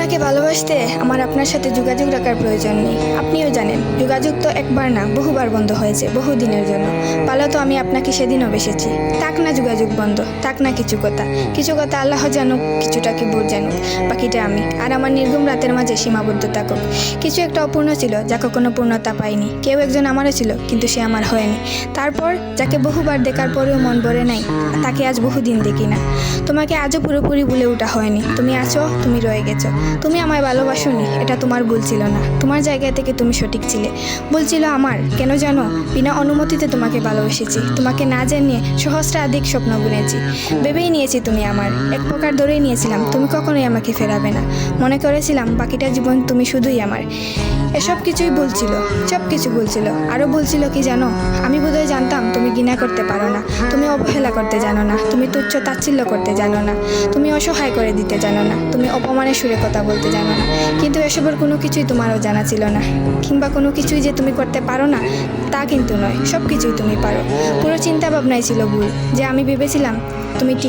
আপনাকে ভালোবাসতে আমার আপনার সাথে যোগাযোগ রাখার প্রয়োজন নেই। আপনিও জানেন যোগাযোগ তো একবার না বহুবার বন্ধ হয়েছে, বহুদিনের জন্য। ভালো তো আমি আপনাকে সেদিনও বেসেছি। থাক না যোগাযোগ বন্ধ, থাক না কিছু কথা আল্লাহ জানুক, কিছুটা কি বুঝ জানুক, বাকিটা আমি আর আমার নির্ঘুম রাতের মাঝে সীমাবদ্ধ থাকুক। কিছু একটা অপূর্ণ ছিল যা কখনো পূর্ণতা পায়নি। কেউ একজন আমারও ছিল, কিন্তু সে আমার হয়নি। তারপর যাকে বহুবার দেখার পরেও মন ভরে নাই, তাকে আজ বহুদিন দেখি না। তোমাকে আজও পুরোপুরি ভুলে ওঠা হয়নি। তুমি আছো, তুমি রয়ে গেছো। তুমি আমায় ভালোবাসোনি, এটা তোমার ভুল ছিল না। তোমার জায়গা থেকে তুমি সঠিক ছিলে। ভুল ছিল আমার। কেন জানো? বিনা অনুমতিতে তোমাকে ভালোবেসেছি। তোমাকে না জানিয়ে সহস্রাধিক স্বপ্ন বুনেছি। ভেবেই নিয়েছি তুমি আমার। এক প্রকার ধরেই নিয়েছিলাম তুমি কখনোই আমাকে ফেরাবে না। মনে করেছিলাম বাকিটা জীবন তুমি শুধুই আমার। এসব কিছুই বলছিল, সব কিছু বলছিল। আরও বলছিল কি জানো? আমি বোধহয় জানতাম তুমি ঘৃণা করতে পারো না, তুমি অবহেলা করতে জানো না, তুমি তুচ্ছ তাচ্ছিল্য করতে জানো না, তুমি অসহায় করে দিতে জানো না, তুমি অপমানের সুরে কথা বলতে জানো না। কিন্তু এসবের কোনো কিছুই তোমারও জানা ছিল না, কিংবা কোনো কিছুই যে তুমি করতে পারো না তা কিন্তু নয়। সব কিছুই তুমি পারো। পুরো চিন্তা ভাবনাই ছিল ভুল। যে আমি ভেবেছিলাম তুমি ঠিক